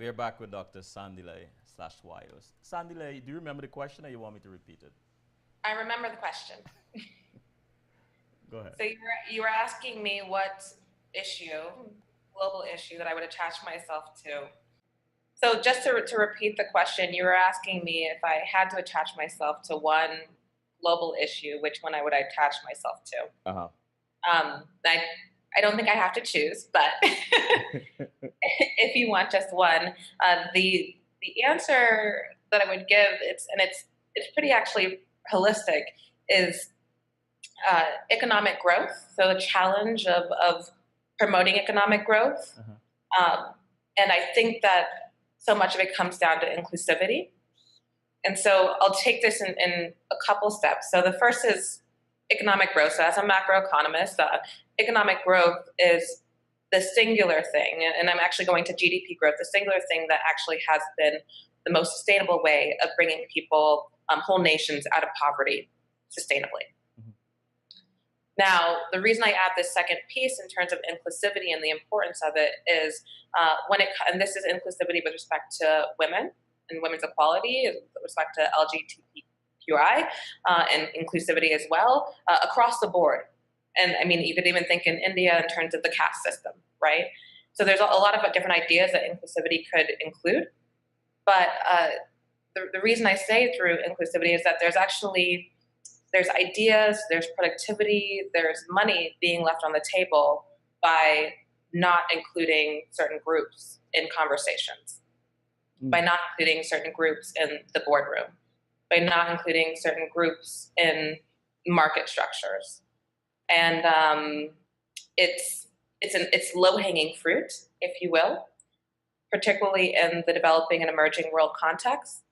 We're back with Dr. Sandile Hlatshwayo. Sandile, do you remember the question or you want me to repeat it? I remember the question. Go ahead. So you were asking me what issue, global issue, that I would attach myself to. So just to repeat the question, you were asking me if I had to attach myself to one global issue, which one I would attach myself to. Uh-huh. I don't think I have to choose, but if you want just one, the answer that I would give, it's pretty actually holistic, is economic growth. So the challenge of promoting economic growth. And I think that so much of it comes down to inclusivity. And so I'll take this in a couple steps. So the first is economic growth. So as a macroeconomist, economic growth is the singular thing, and I'm actually going to GDP growth, the singular thing that actually has been the most sustainable way of bringing people, whole nations, out of poverty sustainably. Now, the reason I add this second piece in terms of inclusivity and the importance of it is and this is inclusivity with respect to women and women's equality, with respect to LGBTQI, and inclusivity as well, across the board. And I mean, you could even think in India in terms of the caste system, right? So there's a lot of different ideas that inclusivity could include. But the reason I say through inclusivity is that there's ideas, there's productivity, there's money being left on the table by not including certain groups in conversations, by not including certain groups in the boardroom, by not including certain groups in market structures. And it's low-hanging fruit, if you will, particularly in the developing and emerging world context.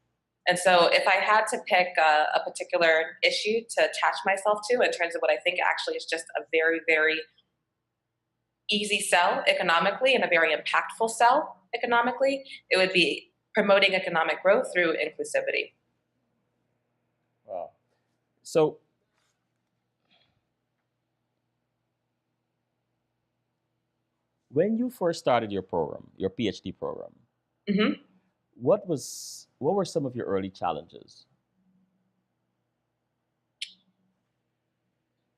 And so if I had to pick a particular issue to attach myself to in terms of what I think actually is just a very, very easy sell economically and a very impactful sell economically, it would be promoting economic growth through inclusivity. Wow. So when you first started your program, your PhD program, Mm-hmm. what were some of your early challenges?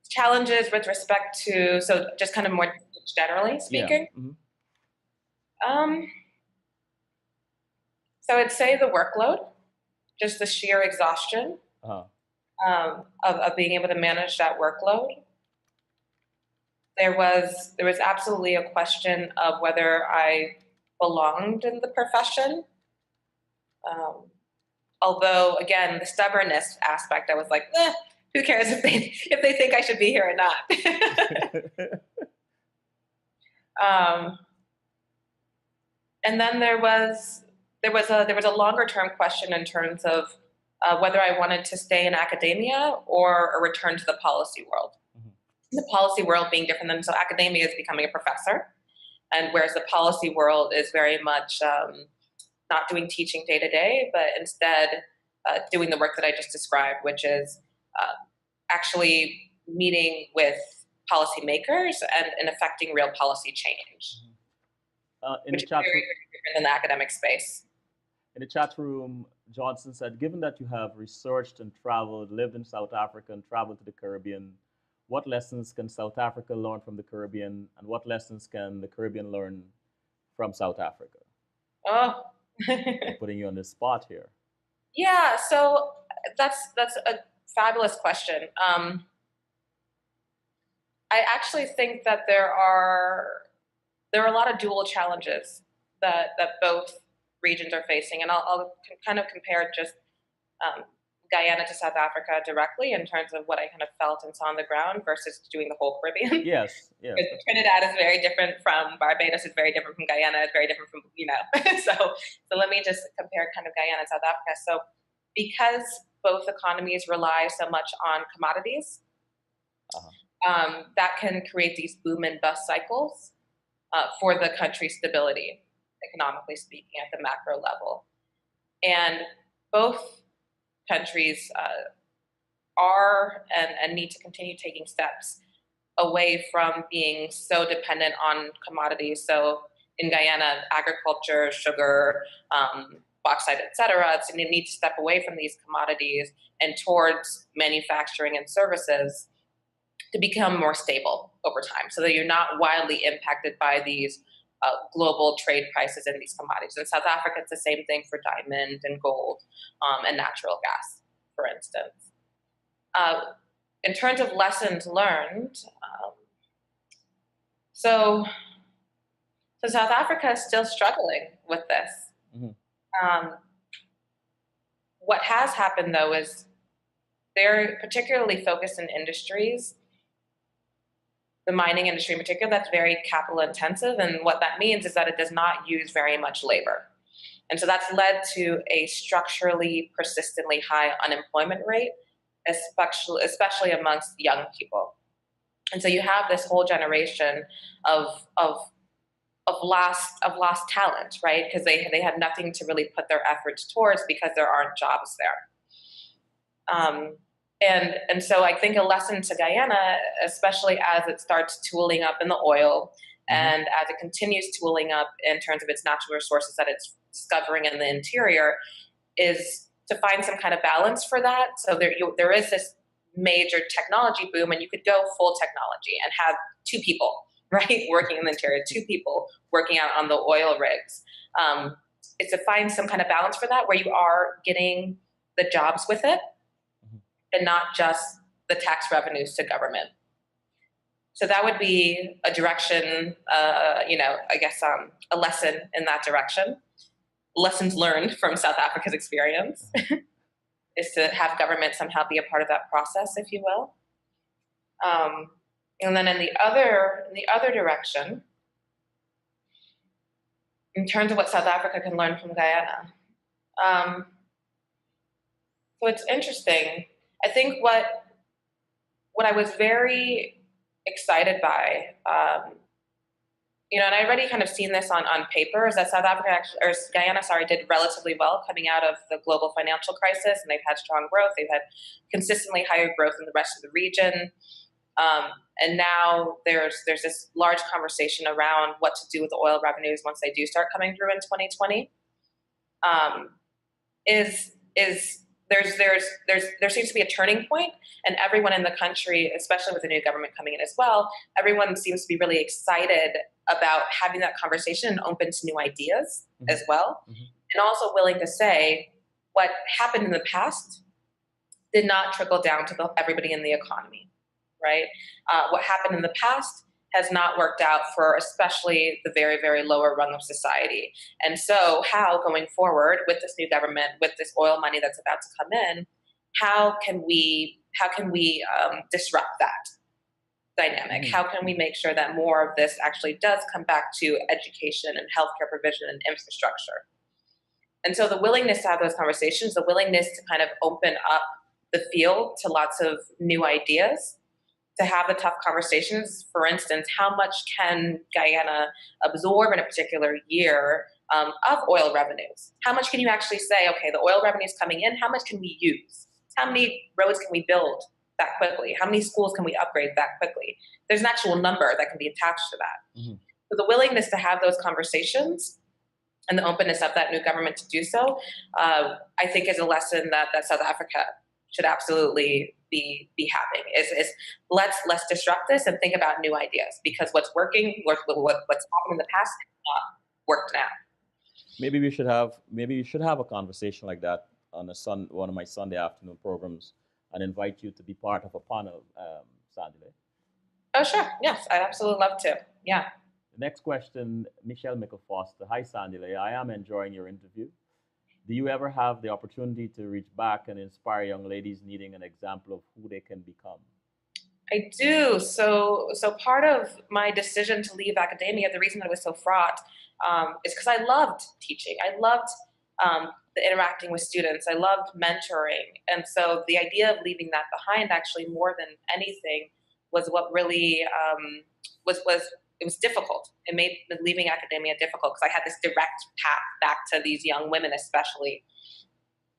Challenges with respect to, so just kind of more generally speaking. Yeah. So I'd say the workload, just the sheer exhaustion of being able to manage that workload. There was absolutely a question of whether I belonged in the profession. Although, again, the stubbornness aspect, I was like, who cares if they think I should be here or not? And then there was a longer term question in terms of whether I wanted to stay in academia or a return to the policy world. The policy world being different than, so academia is becoming a professor, and whereas the policy world is very much not doing teaching day to day, but instead doing the work that I just described, which is actually meeting with policymakers and affecting real policy change, which is very different than the academic space. In the chat room, Johnson said, given that you have researched and traveled, lived in South Africa and traveled to the Caribbean, what lessons can South Africa learn from the Caribbean, and what lessons can the Caribbean learn from South Africa? Oh. I'm putting you on the spot here. Yeah, so that's a fabulous question. I actually think that there are a lot of dual challenges that both regions are facing, and I'll kind of compare just Guyana to South Africa directly in terms of what I kind of felt and saw on the ground versus doing the whole Caribbean. Yes. Trinidad is very different from Barbados, is very different from Guyana, is very different from, so let me just compare kind of Guyana and South Africa. So because both economies rely so much on commodities, that can create these boom and bust cycles for the country's stability, economically speaking, at the macro level. And both countries are and need to continue taking steps away from being so dependent on commodities. So in Guyana, agriculture, sugar, bauxite, etc. So you need to step away from these commodities and towards manufacturing and services to become more stable over time, so that you're not wildly impacted by these global trade prices in these commodities. In South Africa, it's the same thing for diamond and gold and natural gas, for instance. In terms of lessons learned, so South Africa is still struggling with this. Mm-hmm. What has happened, though, is they're particularly focused in industries, the mining industry in particular, that's very capital intensive. And what that means is that it does not use very much labor. And so that's led to a structurally persistently high unemployment rate, especially amongst young people. And so you have this whole generation of lost talent, right? Because they had nothing to really put their efforts towards because there aren't jobs there. And so I think a lesson to Guyana, especially as it starts tooling up in the oil, and as it continues tooling up in terms of its natural resources that it's discovering in the interior, is to find some kind of balance for that. So there is this major technology boom, and you could go full technology and have two people, right, working in the interior, two people working out on the oil rigs. It's to find some kind of balance for that, where you are getting the jobs with it, and not just the tax revenues to government. So that would be a direction, I guess a lesson in that direction. Lessons learned from South Africa's experience is to have government somehow be a part of that process, if you will. And then in the other direction, in terms of what South Africa can learn from Guyana. So it's interesting. I think what I was very excited by, and I already kind of seen this on paper, is that Guyana did relatively well coming out of the global financial crisis, and they've had strong growth. They've had consistently higher growth than the rest of the region. And now there's this large conversation around what to do with the oil revenues once they do start coming through in 2020. There seems to be a turning point, and everyone in the country, especially with the new government coming in as well, everyone seems to be really excited about having that conversation and open to new ideas as well, and also willing to say what happened in the past did not trickle down to everybody in the economy, right? What happened in the past has not worked out for especially the very, very lower rung of society. And so how, going forward with this new government, with this oil money that's about to come in, how can we disrupt that dynamic? How can we make sure that more of this actually does come back to education and healthcare provision and infrastructure? And so the willingness to have those conversations, the willingness to kind of open up the field to lots of new ideas, to have the tough conversations. For instance, how much can Guyana absorb in a particular year of oil revenues? How much can you actually say, okay, the oil revenue is coming in, how much can we use? How many roads can we build that quickly? How many schools can we upgrade that quickly? There's an actual number that can be attached to that. So the willingness to have those conversations and the openness of that new government to do so, I think is a lesson that South Africa should absolutely be having, is let's disrupt this and think about new ideas, because what's working, what's happened in the past has not worked now. Maybe you should have a conversation like that on one of my Sunday afternoon programs, and invite you to be part of a panel, Sandile. Oh, sure. Yes, I'd absolutely love to. Yeah. The next question, Michelle Mickle-Foster. Hi, Sandile. I am enjoying your interview. Do you ever have the opportunity to reach back and inspire young ladies needing an example of who they can become? I do. So part of my decision to leave academia, the reason that it was so fraught, is because I loved teaching. I loved the interacting with students. I loved mentoring. And so the idea of leaving that behind, actually, more than anything, was what really it was difficult. It made leaving academia difficult, because I had this direct path back to these young women, especially.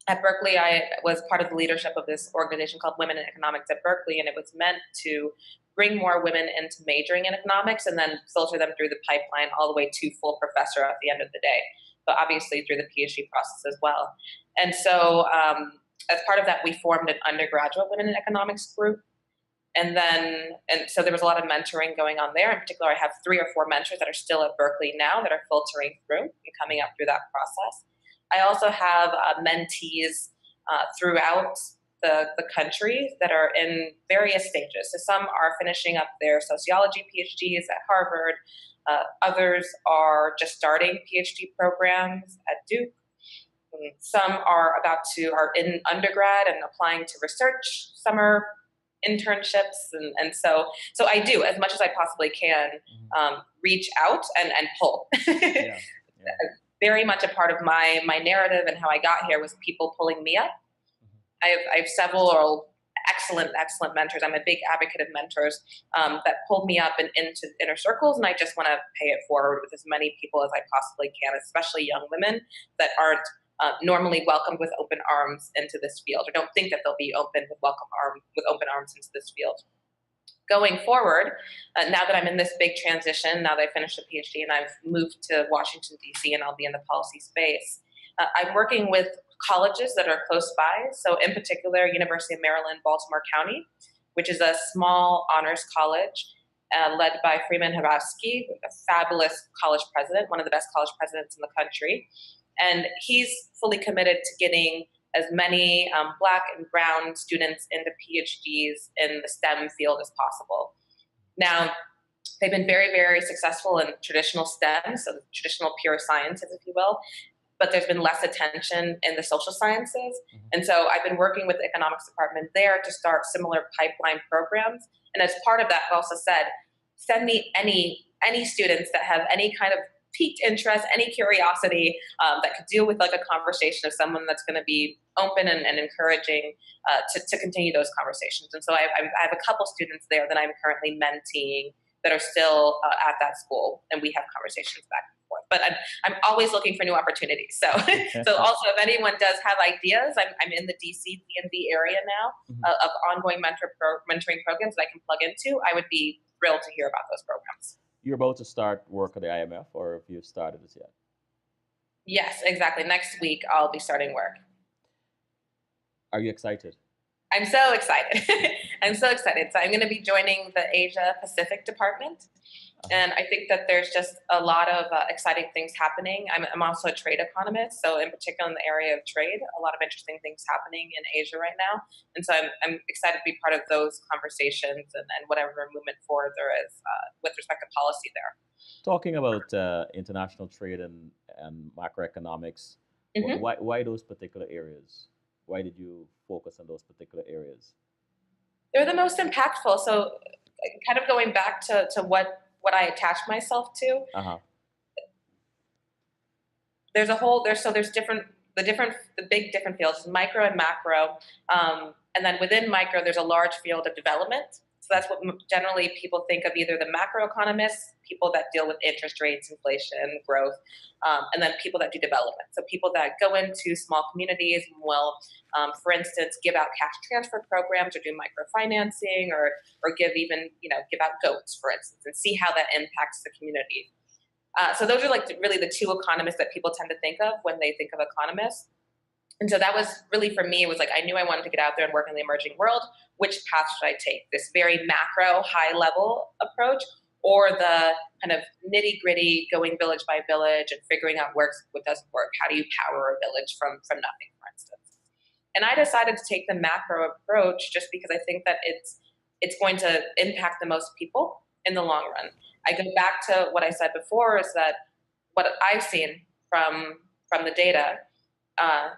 At Berkeley, I was part of the leadership of this organization called Women in Economics at Berkeley, and it was meant to bring more women into majoring in economics and then filter them through the pipeline all the way to full professor at the end of the day, but obviously through the PhD process as well. And so as part of that, we formed an undergraduate women in economics group. And so there was a lot of mentoring going on there. In particular, I have 3 or 4 mentors that are still at Berkeley now that are filtering through and coming up through that process. I also have mentees throughout the country that are in various stages. So some are finishing up their sociology PhDs at Harvard. Others are just starting PhD programs at Duke. Some are in undergrad and applying to research summer internships, and so I do as much as I possibly can reach out and pull. Yeah. Very much a part of my narrative and how I got here was people pulling me up. I have several excellent mentors. I'm a big advocate of mentors that pulled me up and into inner circles, and I just want to pay it forward with as many people as I possibly can, especially young women that aren't normally welcomed with open arms into this field, or don't think that they'll be open with open arms into this field. Going forward, now that I'm in this big transition, now that I finished a PhD and I've moved to Washington, D.C., and I'll be in the policy space, I'm working with colleges that are close by. So in particular, University of Maryland, Baltimore County, which is a small honors college led by Freeman Hrabowski, a fabulous college president, one of the best college presidents in the country. And he's fully committed to getting as many Black and Brown students into PhDs in the STEM field as possible. Now, they've been very, very successful in traditional STEM, so the traditional pure sciences, if you will, but there's been less attention in the social sciences. Mm-hmm. And so I've been working with the economics department there to start similar pipeline programs. And as part of that, I also said, send me any students that have any kind of piqued interest, any curiosity that could deal with like a conversation of someone that's going to be open and encouraging to continue those conversations. And so I have a couple students there that I'm currently menteeing that are still at that school, and we have conversations back and forth. But I'm always looking for new opportunities. So also if anyone does have ideas, I'm in the DC DMV area now of ongoing mentoring programs that I can plug into. I would be thrilled to hear about those programs. You're about to start work at the IMF, or have you started this yet? Yes, exactly. Next week, I'll be starting work. Are you excited? I'm so excited. I'm so excited. So I'm going to be joining the Asia Pacific department. And I think that there's just a lot of exciting things happening. I'm also a trade economist. So in particular in the area of trade, a lot of interesting things happening in Asia right now. And so I'm excited to be part of those conversations and whatever movement forward there is with respect to policy there. Talking about international trade and macroeconomics, why those particular areas? Why did you focus on those particular areas? They're the most impactful. So kind of going back to what I attach myself to. There's the big different fields, micro and macro. And then within micro, there's a large field of development. So that's what generally people think of, either the macroeconomists, people that deal with interest rates, inflation, growth, and then people that do development. So people that go into small communities and will, for instance, give out cash transfer programs or do microfinancing or give out goats, for instance, and see how that impacts the community. So those are really the two economists that people tend to think of when they think of economists. And so that was really, for me, it was like, I knew I wanted to get out there and work in the emerging world. Which path should I take? This very macro, high level approach, or the kind of nitty gritty, going village by village and figuring out what doesn't work? How do you power a village from nothing, for instance? And I decided to take the macro approach just because I think that it's going to impact the most people in the long run. I go back to what I said before, is that what I've seen from the data,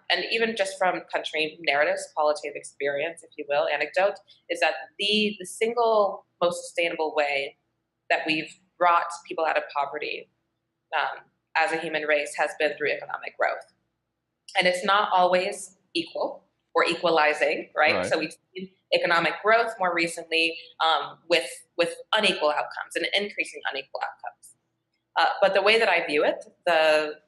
and even just from country narratives, qualitative experience, if you will, anecdote, is that the single most sustainable way that we've brought people out of poverty as a human race has been through economic growth. And it's not always equal or equalizing, right? So we've seen economic growth more recently with unequal outcomes and increasing unequal outcomes. But the way that I view it, the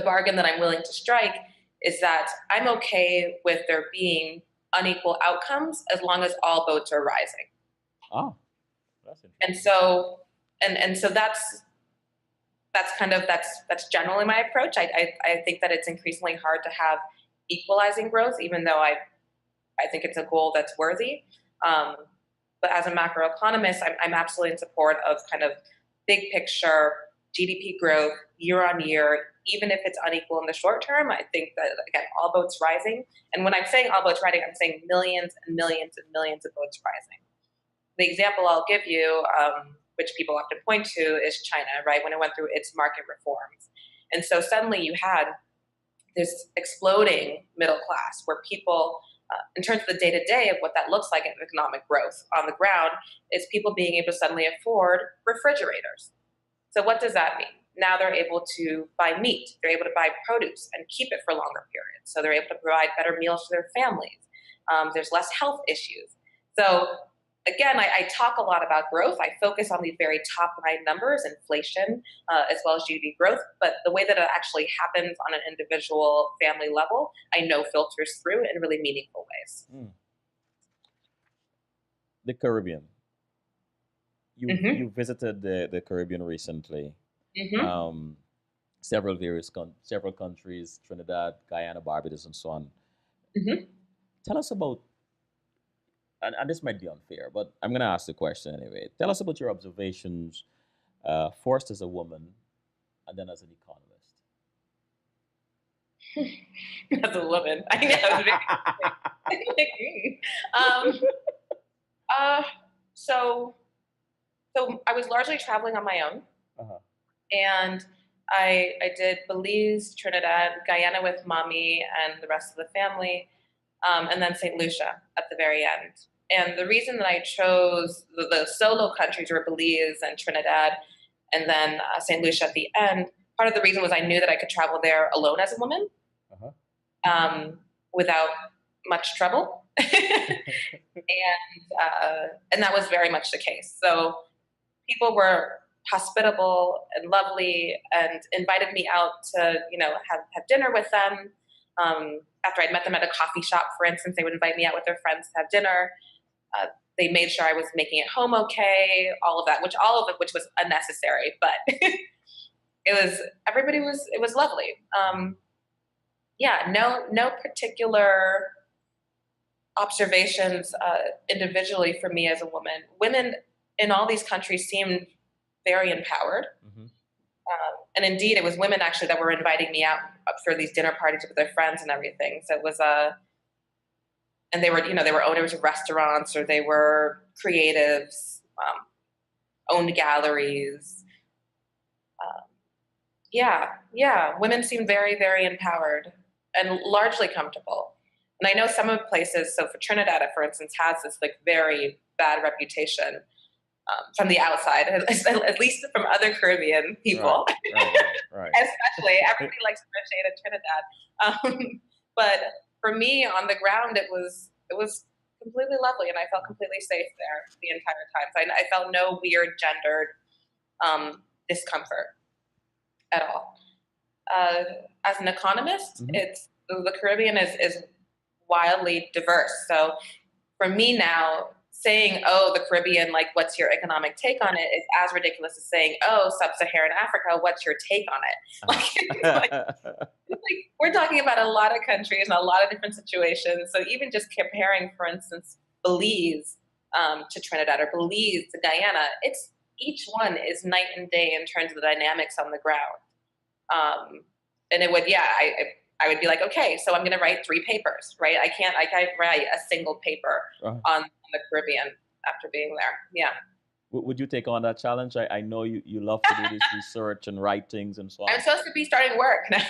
bargain that I'm willing to strike is that I'm okay with there being unequal outcomes as long as all boats are rising. Oh, that's interesting. And so, so that's generally my approach. I think that it's increasingly hard to have equalizing growth, even though I think it's a goal that's worthy. But as a macroeconomist, I'm absolutely in support of kind of big picture GDP growth year on year, even if it's unequal in the short term. I think that, again, all boats rising. And when I'm saying all boats rising, I'm saying millions and millions and millions of boats rising. The example I'll give you, which people often point to, is China, right? When it went through its market reforms. And so suddenly you had this exploding middle class where people, in terms of the day-to-day of what that looks like in economic growth on the ground, is people being able to suddenly afford refrigerators. So what does that mean? Now they're able to buy meat, they're able to buy produce and keep it for longer periods. So they're able to provide better meals for their families. There's less health issues. So again, I talk a lot about growth. I focus on these very top line numbers, inflation, as well as GDP growth. But the way that it actually happens on an individual family level, I know filters through in really meaningful ways. The Caribbean. You visited the Caribbean recently. Several countries, Trinidad, Guyana, Barbados, and so on. Tell us about, and this might be unfair, but I'm going to ask the question anyway. Tell us about your observations, first as a woman, and then as an economist. As a woman, I know. So I was largely traveling on my own, and I did Belize, Trinidad, Guyana with mommy and the rest of the family, and then St. Lucia at the very end. And the reason that I chose the solo countries were Belize and Trinidad, and then St. Lucia at the end, part of the reason was I knew that I could travel there alone as a woman, without much trouble. And that was very much the case. So people were hospitable and lovely and invited me out to, have dinner with them. After I'd met them at a coffee shop, for instance, they would invite me out with their friends to have dinner. They made sure I was making it home okay, all of that, which was unnecessary, but it was lovely. No particular observations individually for me as a woman. Women in all these countries seemed very empowered. And indeed, it was women actually that were inviting me out for these dinner parties with their friends and everything. So it was and they were owners of restaurants, or they were creatives, owned galleries. Women seemed very, very empowered and largely comfortable. And I know some of the places, so for Trinidad, for instance, has this very bad reputation from the outside, at least from other Caribbean people. Right. Especially, everybody likes to shade at Trinidad. But for me, on the ground, it was completely lovely, and I felt completely safe there the entire time. So I felt no weird gendered discomfort at all. As an economist, it's the Caribbean is wildly diverse. So for me now, saying, oh, the Caribbean, what's your economic take on it, is as ridiculous as saying, oh, sub-Saharan Africa, what's your take on it? We're talking about a lot of countries and a lot of different situations. So even just comparing, for instance, Belize to Trinidad or Belize to Guyana, each one is night and day in terms of the dynamics on the ground. And it would, I would be like, okay, so I'm going to write 3 papers, right? I can't write a single paper on the Caribbean after being there. Yeah. Would you take on that challenge? I know you love to do this research and write things and so on. I'm supposed to be starting work on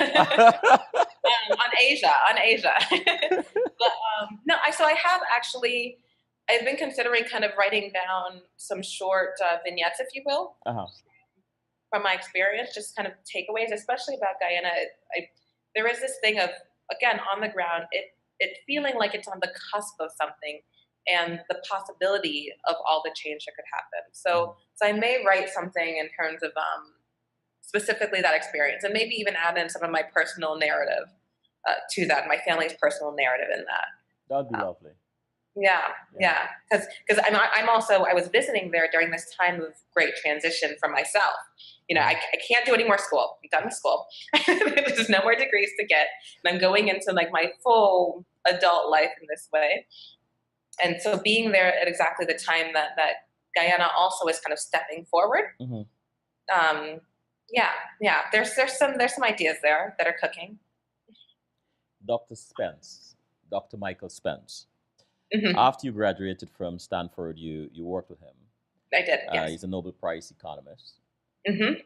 Asia. But so I have actually, I've been considering kind of writing down some short vignettes, if you will, from my experience, just kind of takeaways, especially about Guyana. There is this thing of, again, on the ground, it feeling like it's on the cusp of something and the possibility of all the change that could happen. So I may write something in terms of specifically that experience, and maybe even add in some of my personal narrative to that, my family's personal narrative in that. That'd be lovely. Yeah. Because I was visiting there during this time of great transition for myself. I can't do any more school. I'm done with school. There's no more degrees to get, and I'm going into like my full adult life in this way. And so being there at exactly the time that Guyana also is kind of stepping forward. There's some ideas there that are cooking. Dr. Michael Spence. After you graduated from Stanford, you worked with him. I did. Yes. He's a Nobel Prize economist. And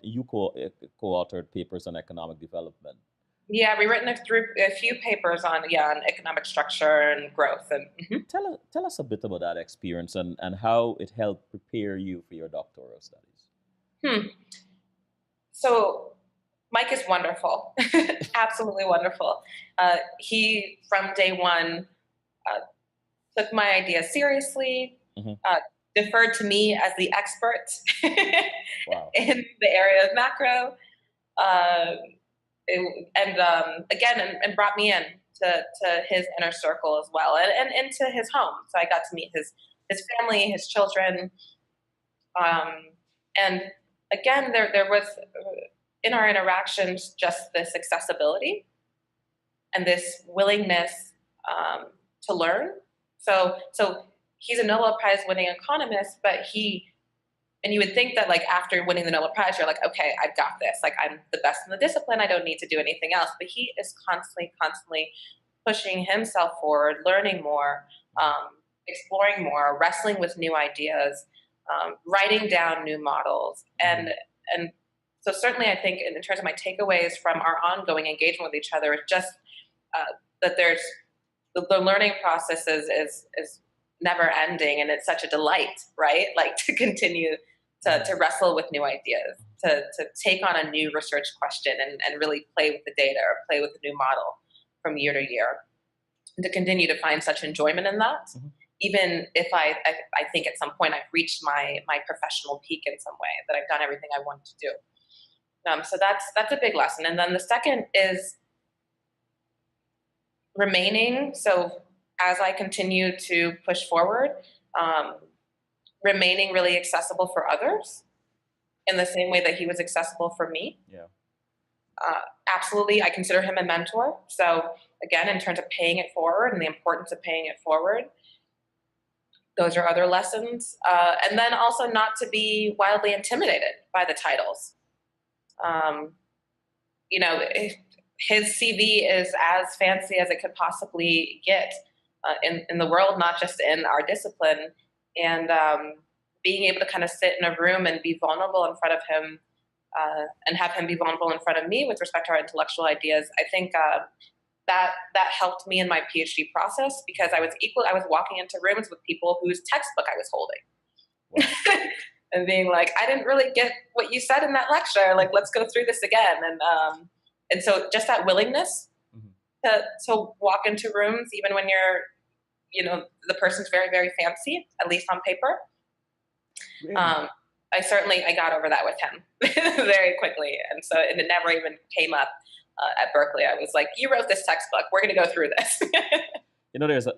you co-authored papers on economic development. Yeah, we've written a few papers on economic structure and growth. And tell us a bit about that experience and how it helped prepare you for your doctoral studies. So Mike is wonderful, absolutely wonderful. He, from day one, took my ideas seriously, deferred to me as the expert in the area of macro, and brought me in to his inner circle as well, and into his home. So I got to meet his family, his children, and again, there was in our interactions just this accessibility and this willingness to learn. So he's a Nobel Prize winning economist, but and you would think that like after winning the Nobel Prize, you're like, okay, I've got this. Like I'm the best in the discipline. I don't need to do anything else. But he is constantly pushing himself forward, learning more, exploring more, wrestling with new ideas, writing down new models. And so certainly I think in terms of my takeaways from our ongoing engagement with each other, it's just that there's the learning process is never ending, and it's such a delight, right? Like to continue to wrestle with new ideas, to take on a new research question and really play with the data or play with the new model from year to year, and to continue to find such enjoyment in that, even if I think at some point I've reached my professional peak in some way, that I've done everything I wanted to do. So that's a big lesson. And then the second is remaining. So as I continue to push forward, remaining really accessible for others in the same way that he was accessible for me. Yeah. Absolutely, I consider him a mentor. So again, in terms of paying it forward and the importance of paying it forward, those are other lessons. And then also not to be wildly intimidated by the titles. His CV is as fancy as it could possibly get in the world, not just in our discipline. And being able to kind of sit in a room and be vulnerable in front of him, and have him be vulnerable in front of me with respect to our intellectual ideas, I think that helped me in my PhD process, because I was walking into rooms with people whose textbook I was holding. Wow. And being like, I didn't really get what you said in that lecture. Like, let's go through this again. And so just that willingness to walk into rooms, even when the person's very, very fancy, at least on paper. Really? I got over that with him very quickly. And so it never even came up at Berkeley. I was like, you wrote this textbook. We're going to go through this.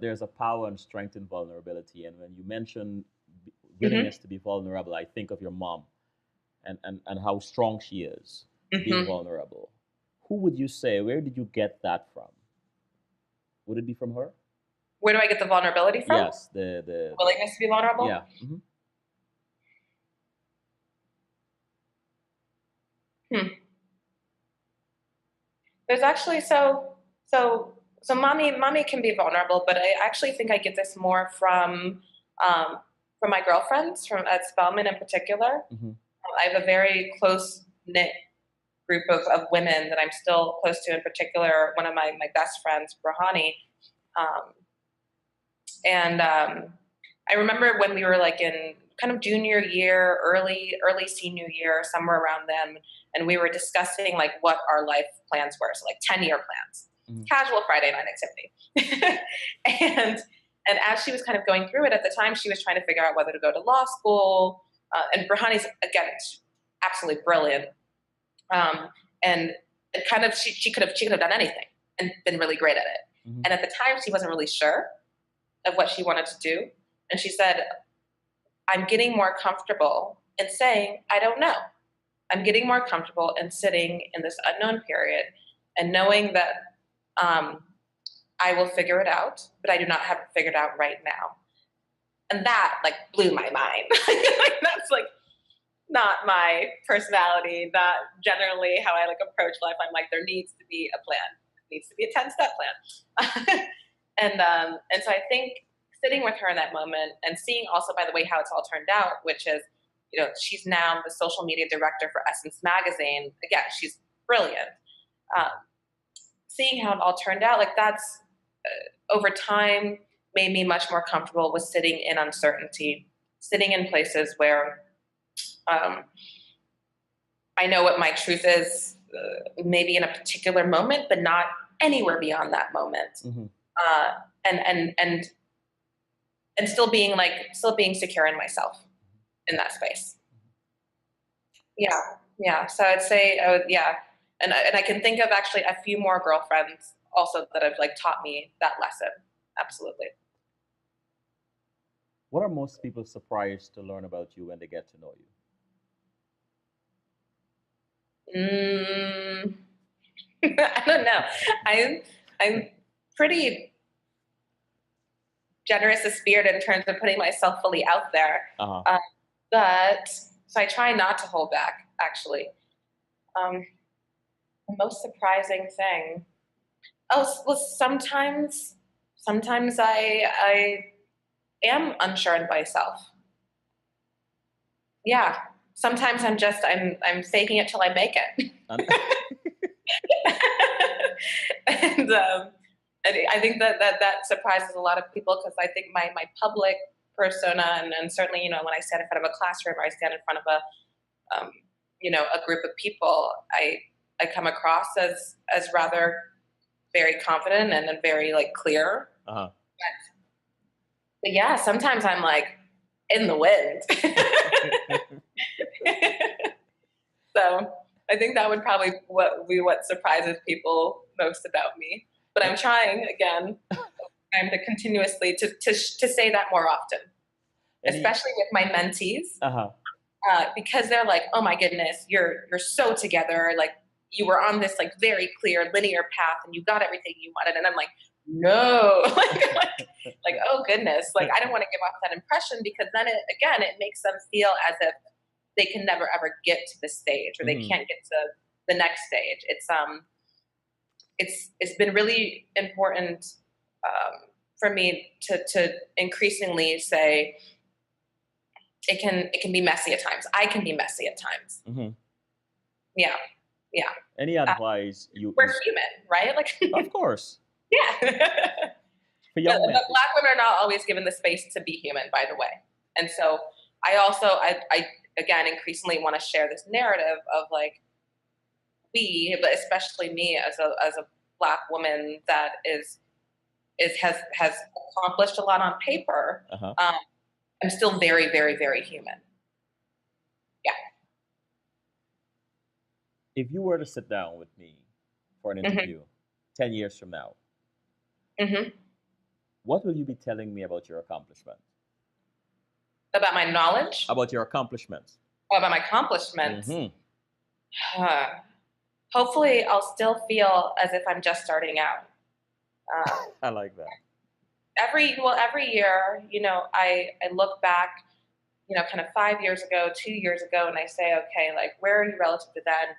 There's a power and strength in vulnerability. And when you mention willingness to be vulnerable, I think of your mom and how strong she is being vulnerable. Who would you say, where did you get that from? Would it be from her? Where do I get the vulnerability from? Yes, the willingness to be vulnerable? Yeah. There's actually so mommy can be vulnerable, but I actually think I get this more from my girlfriends, at Spelman in particular. I have a very close knit group of women that I'm still close to. In particular, one of my best friends, Brahani, I remember when we were like in kind of junior year, early senior year, somewhere around then, and we were discussing like what our life plans were, so like 10-year plans, casual Friday night activity. And as she was kind of going through it at the time, she was trying to figure out whether to go to law school. And Brahani's, again, absolutely brilliant. And it kind of, she could have done anything and been really great at it. And at the time, she wasn't really sure of what she wanted to do. And she said, I'm getting more comfortable in saying, I don't know. I'm getting more comfortable in sitting in this unknown period and knowing that I will figure it out, but I do not have it figured out right now. And that like blew my mind. That's like not my personality, not generally how I like approach life. I'm like, there needs to be a plan. There needs to be a 10-step plan. And so I think sitting with her in that moment and seeing also, by the way, how it's all turned out, which is, she's now the social media director for Essence Magazine. Again, she's brilliant. Seeing how it all turned out, like that's over time made me much more comfortable with sitting in uncertainty, sitting in places where I know what my truth is, maybe in a particular moment, but not anywhere beyond that moment. And still being secure in myself in that space. Yeah. So I'd say, and I can think of actually a few more girlfriends also that have like taught me that lesson. Absolutely. What are most people surprised to learn about you when they get to know you? I don't know. I'm pretty generous of spirit in terms of putting myself fully out there. But so I try not to hold back, actually. The most surprising thing. Well, sometimes I am unsure in myself. Yeah. Sometimes I'm faking it till I make it. And I think that surprises a lot of people, because I think my public persona and certainly, when I stand in front of a classroom or I stand in front of a group of people, I come across as rather very confident and very like clear. But yeah, sometimes I'm like in the wind. So I think that would probably be what surprises people most about me. But I'm trying again. I'm to continuously to say that more often, especially with my mentees, because they're like, "Oh my goodness, you're so together. Like you were on this like very clear linear path, and you got everything you wanted." And I'm like, "No, like oh goodness, like I don't want to give off that impression, because then it makes them feel as if they can never ever get to this stage, or they can't get to the next stage." It's been really important for me to increasingly say it can be messy at times. I can be messy at times. Yeah. Any advice we're human, right? Like of course. Yeah. For young men. But Black women are not always given the space to be human, by the way. And so I again increasingly want to share this narrative of like but especially me as a Black woman that has accomplished a lot on paper. I'm still very, very, very human. Yeah. If you were to sit down with me for an interview 10 years from now, what will you be telling me about your accomplishments? About my knowledge? About your accomplishments. Oh, about my accomplishments. Hopefully I'll still feel as if I'm just starting out. I like that. Every year, I look back, kind of 5 years ago, 2 years ago, and I say, okay, like, where are you relative to then?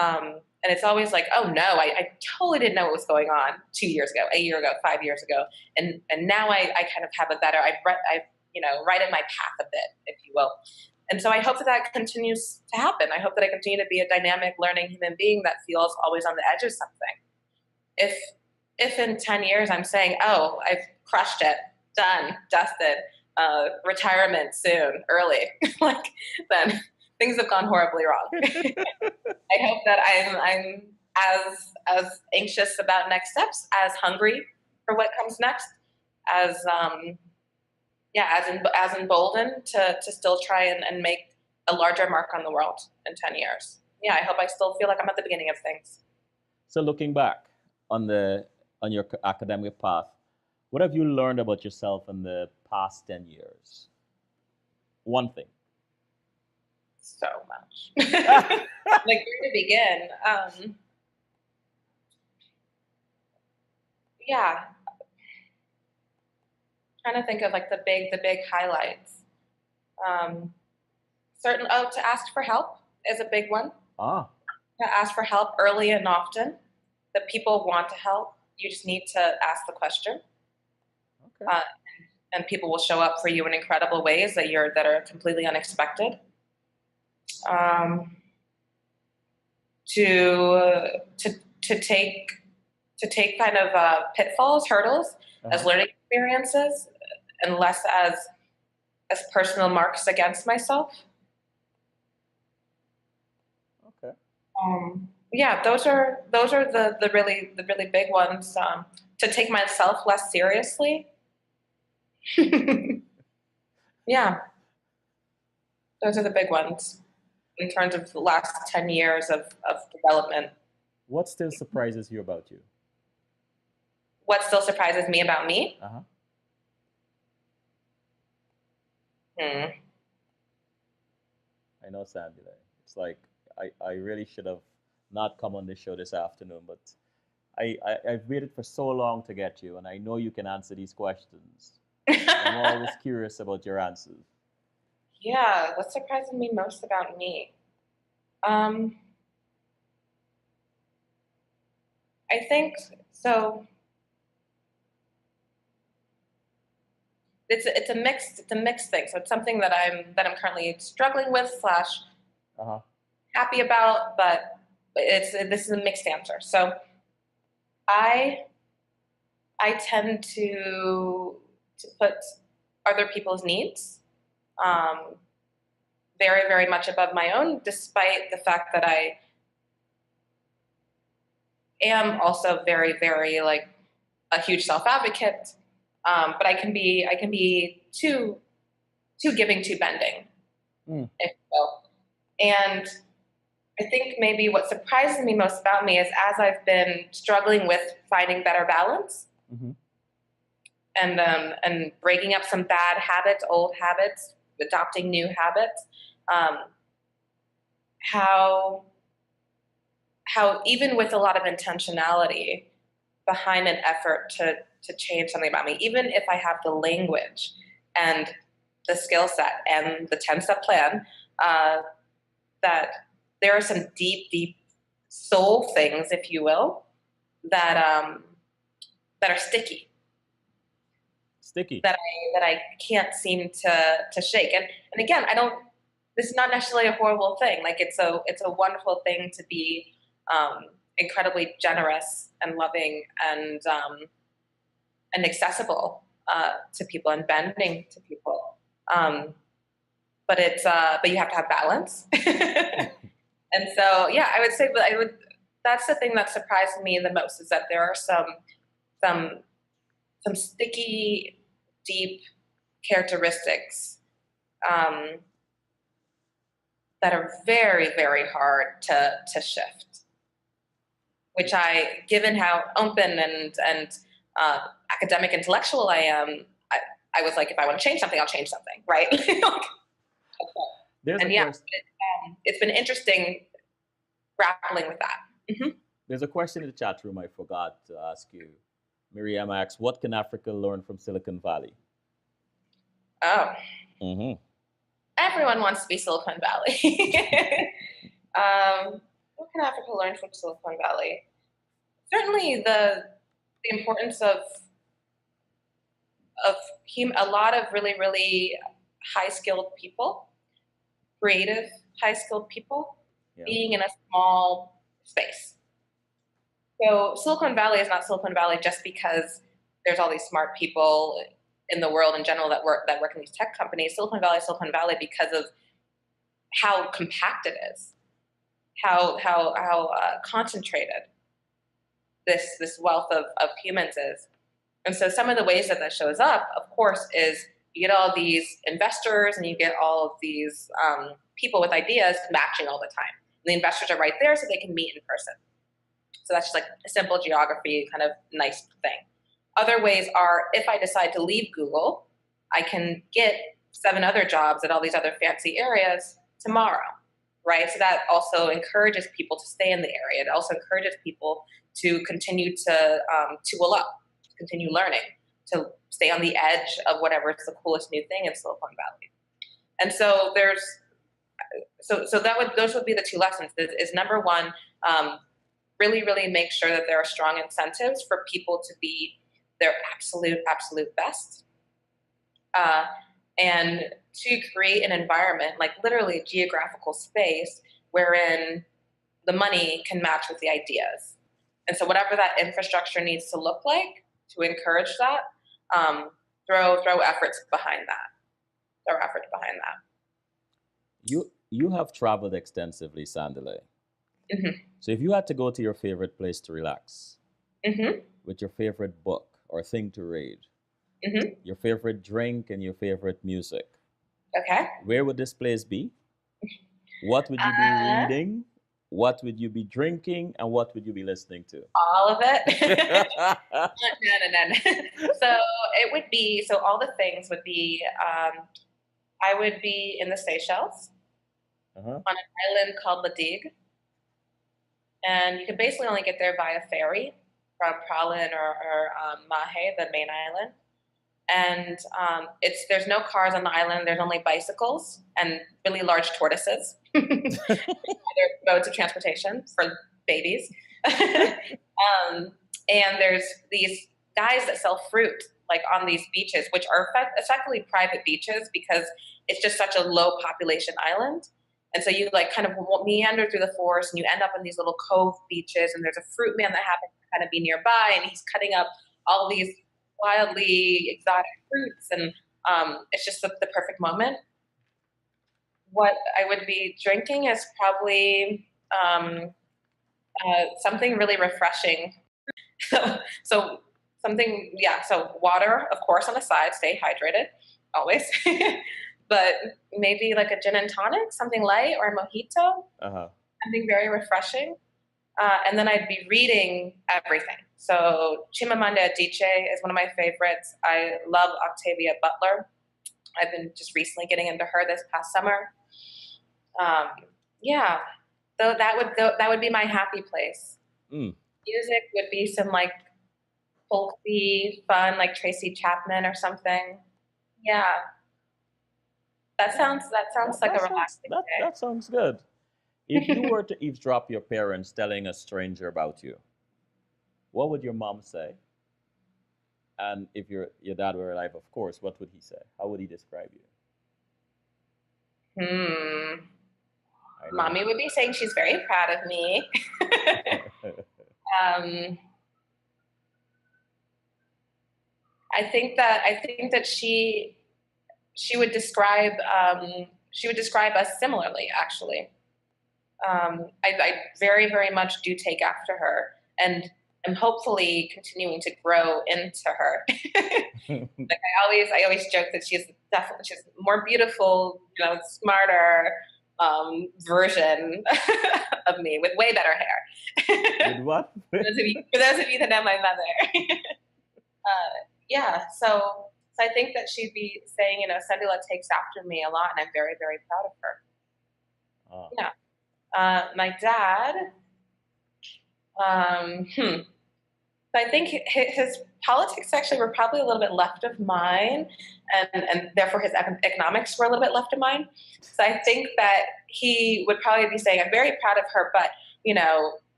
And it's always like, oh no, I totally didn't know what was going on 2 years ago, a year ago, 5 years ago. And now I kind of have a better, I've righted my path a bit, if you will. And so I hope that continues to happen. I hope that I continue to be a dynamic, learning human being that feels always on the edge of something. If in 10 years I'm saying, oh, I've crushed it, done, dusted, retirement soon, early, like then things have gone horribly wrong. I hope that I'm as anxious about next steps, as hungry for what comes next, as emboldened to still try and make a larger mark on the world in 10 years. Yeah, I hope I still feel like I'm at the beginning of things. So looking back on the on your academic path, what have you learned about yourself in the past 10 years? One thing. So much. Like, where to begin? Yeah. Trying to think of like the big highlights. To ask for help is a big one. Ah, To ask for help early and often. That people want to help. You just need to ask the question. okay. And people will show up for you in incredible ways that are completely unexpected. To take kind of pitfalls, hurdles as learning experiences, and less as personal marks against myself. Okay. Yeah, those are the really big ones. To take myself less seriously. Yeah, those are the big ones in terms of the last 10 years of development. What still surprises you about you? What still surprises me about me? Uh-huh. I know, Sandile. It's like I really should have not come on this show this afternoon, but I've waited for so long to get you, and I know you can answer these questions. I'm always curious about your answers. Yeah, what surprises me most about me? I think so. It's a mixed thing. So it's something that I'm currently struggling with slash Uh-huh. happy about, but this is a mixed answer. So I tend to put other people's needs very, very much above my own, despite the fact that I am also very, very like a huge self-advocate. But I can be too giving, too bending, if you will. And I think maybe what surprises me most about me is as I've been struggling with finding better balance and breaking up some bad habits, old habits, adopting new habits, how even with a lot of intentionality behind an effort to change something about me, even if I have the language and the skill set and the 10-step plan, that there are some deep soul things, if you will, that are sticky. That I can't seem to shake. And again, this is not necessarily a horrible thing. Like it's a wonderful thing to be incredibly generous and loving and accessible to people and bending to people. But you have to have balance. And so, yeah, I would say that's the thing that surprised me the most is that there are some sticky, deep characteristics that are very, very hard to shift. Which given how open and academic intellectual I am, I was like, if I want to change something, I'll change something, right? It's been interesting grappling with that. There's a question in the chat room I forgot to ask you. Miriam asks, what can Africa learn from Silicon Valley? Oh. Everyone wants to be Silicon Valley. What can Africa learn from Silicon Valley? Certainly the importance of a lot of really, really high-skilled people, creative, high-skilled people, being in a small space. So Silicon Valley is not Silicon Valley just because there's all these smart people in the world in general that work in these tech companies. Silicon Valley is Silicon Valley because of how compact it is, how concentrated this wealth of humans is. And so some of the ways that shows up, of course, is you get all these investors and you get all of these people with ideas matching all the time. And the investors are right there so they can meet in person. So that's just like a simple geography kind of nice thing. Other ways are, if I decide to leave Google, I can get 7 other jobs at all these other fancy areas tomorrow, right? So that also encourages people to stay in the area. It also encourages people to continue to tool up, to continue learning, to stay on the edge of whatever is the coolest new thing in Silicon Valley. And so those would be the 2 lessons. Is number one, really make sure that there are strong incentives for people to be their absolute best, and to create an environment, like literally a geographical space, wherein the money can match with the ideas. And so whatever that infrastructure needs to look like to encourage that, throw efforts behind that. You have traveled extensively, Sandile. Mm-hmm. So if you had to go to your favorite place to relax, Mm-hmm. with your favorite book or thing to read, Mm-hmm. your favorite drink and your favorite music, Okay. where would this place be? What would you be reading? What would you be drinking? And what would you be listening to? All of it. No. So it would be, so all the things would be, I would be in the Seychelles on an island called La Digue. And you can basically only get there via ferry from Praslin or Mahe, the main island. And there's no cars on the island. There's only bicycles and really large tortoises. Other modes of transportation for babies. And there's these guys that sell fruit like on these beaches, which are effectively private beaches because it's just such a low population island. And so you like kind of meander through the forest and you end up in these little cove beaches, and there's a fruit man that happens to kind of be nearby, and he's cutting up all these wildly exotic fruits, and it's just the perfect moment. What I would be drinking is probably something really refreshing. So something, so water, of course, on the side, stay hydrated, always. But maybe like a gin and tonic, something light, or a mojito, something very refreshing. And then I'd be reading everything. So Chimamanda Adichie is one of my favorites. I love Octavia Butler. I've been just recently getting into her this past summer. So that would be my happy place. Music would be some like folksy, fun, like Tracy Chapman or something. Yeah. That sounds like a relaxing day. That sounds good. If you were to eavesdrop your parents telling a stranger about you, what would your mom say? And if your dad were alive, of course, what would he say? How would he describe you? Mommy would be saying she's very proud of me. I think that she would describe us similarly, actually. I very, very much do take after her, and am hopefully continuing to grow into her. Like I always joke that she's more beautiful, smarter version of me with way better hair. With what? For those of you that know my mother. So I think that she'd be saying, Sandile takes after me a lot, and I'm very, very proud of her. Yeah. My dad, so I think his politics actually were probably a little bit left of mine, and therefore his economics were a little bit left of mine. So I think that he would probably be saying, I'm very proud of her, but,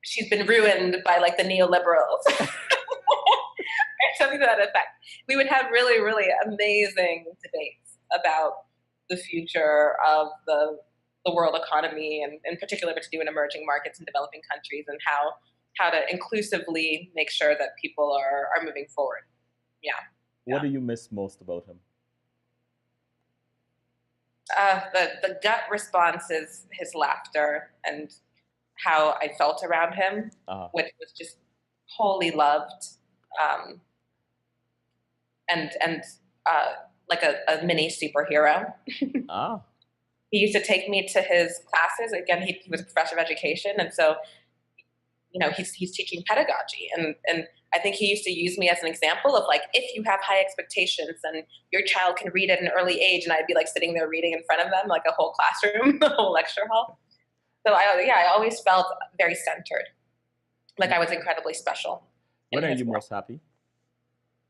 she's been ruined by like the neoliberals. Something to that effect. We would have really, really amazing debates about the future of the world economy, and in particular what to do in emerging markets and developing countries, and how to inclusively make sure that people are moving forward. Yeah. What do you miss most about him? The gut response is his laughter and how I felt around him, which was just wholly loved. And like a mini superhero. He used to take me to his classes. Again, he was a professor of education, and so he's teaching pedagogy, and I think he used to use me as an example of like, if you have high expectations and your child can read at an early age, and I'd be like sitting there reading in front of them like a whole classroom, a whole lecture hall. So I always felt very centered, like I was incredibly special. When are you most happy?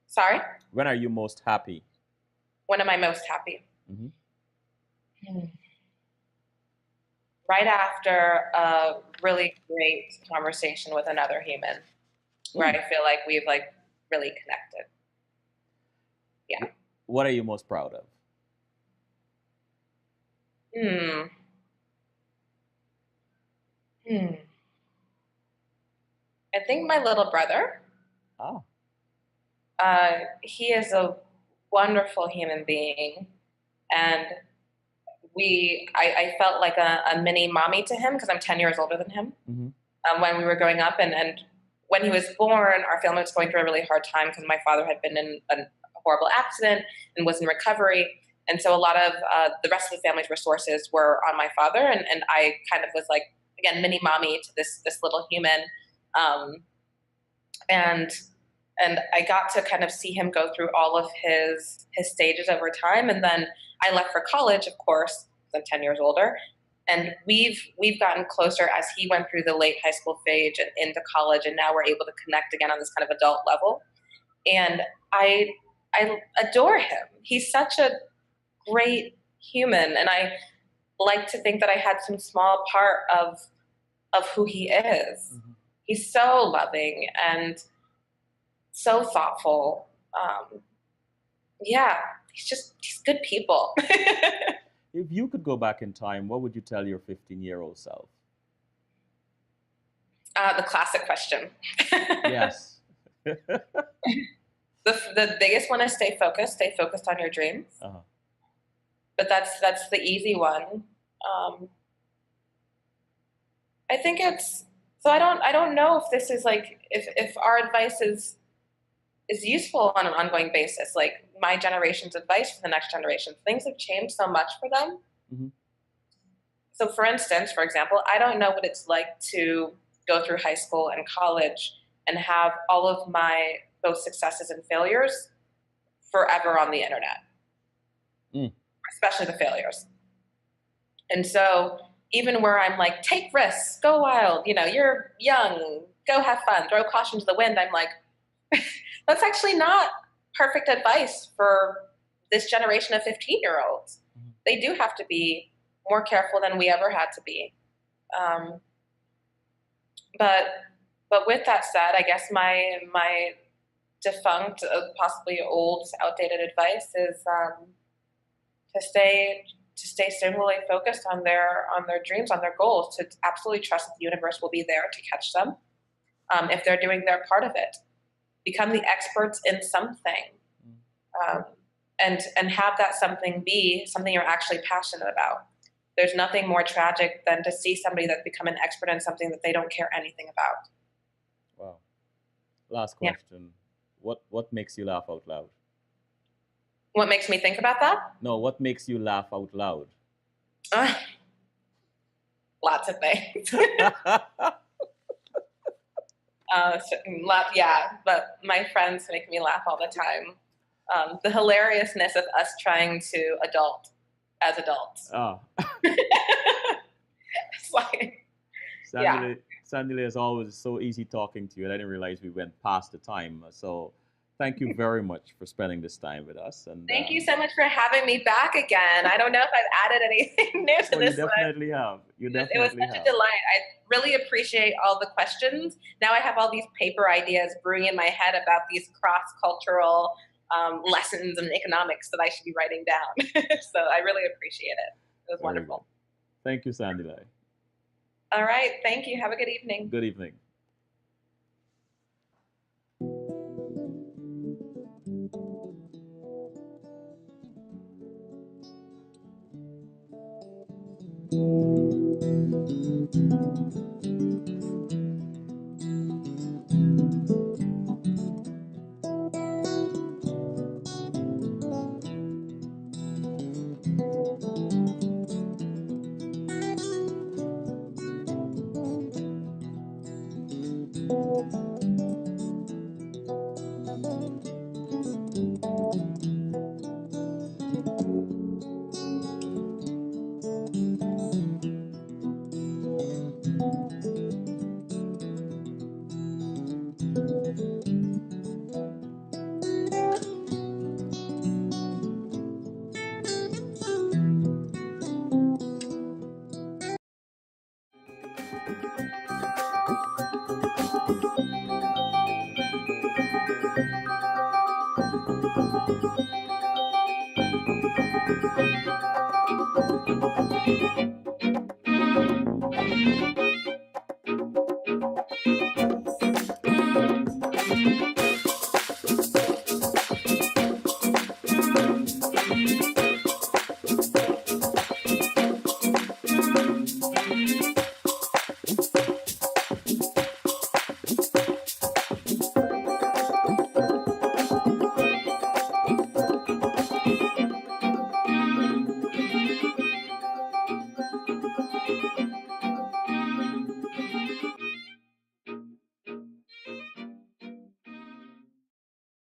Sorry? When are you most happy? When am I most happy? Mm-hmm. Right after a really great conversation with another human, where I feel like we've like really connected. Yeah. What are you most proud of? I think my little brother. Oh. He is a wonderful human being, and I felt like a mini mommy to him because I'm 10 years older than him. Mm-hmm. When we were growing up, and when he was born, our family was going through a really hard time because my father had been in a horrible accident and was in recovery. And so a lot of the rest of the family's resources were on my father, and I kind of was like, again, mini mommy to this little human. And I got to kind of see him go through all of his stages over time. And then I left for college, of course, because I'm 10 years older. And we've gotten closer as he went through the late high school phase and into college, and now we're able to connect again on this kind of adult level. And I adore him. He's such a great human, and I like to think that I had some small part of who he is. Mm-hmm. He's so loving and so thoughtful. He's good people. If you could go back in time, what would you tell your 15-year-old self? The classic question. Yes. The biggest one is stay focused on your dreams. Uh-huh. But that's the easy one. I think I don't know if this is like, if our advice is useful on an ongoing basis, like my generation's advice for the next generation. Things have changed so much for them. Mm-hmm. So for example, I don't know what it's like to go through high school and college and have all of my both successes and failures forever on the internet, especially the failures. And so even where I'm like, take risks, go wild, you're young, go have fun, throw caution to the wind, I'm like, that's actually not perfect advice for this generation of 15-year-olds. Mm-hmm. They do have to be more careful than we ever had to be. But with that said, I guess my defunct, possibly old, outdated advice is to stay singularly focused on their dreams, on their goals, to absolutely trust that the universe will be there to catch them if they're doing their part of it. Become the experts in something, and have that something be something you're actually passionate about. There's nothing more tragic than to see somebody that's become an expert in something that they don't care anything about. Wow. Last question. Yeah. What makes you laugh out loud? What makes me think about that? No, what makes you laugh out loud? Lots of things. But my friends make me laugh all the time. The hilariousness of us trying to adult as adults. Oh. It's like, Sandile, as always, so easy talking to you. I didn't realize we went past the time. So thank you very much for spending this time with us. And thank you so much for having me back again. I don't know if I've added anything new to this. You definitely have. It was such a delight. I really appreciate all the questions. Now I have all these paper ideas brewing in my head about these cross-cultural lessons in economics that I should be writing down. So I really appreciate it. It was wonderful. Good. Thank you, Sandile. All right. Thank you. Have a good evening. Good evening.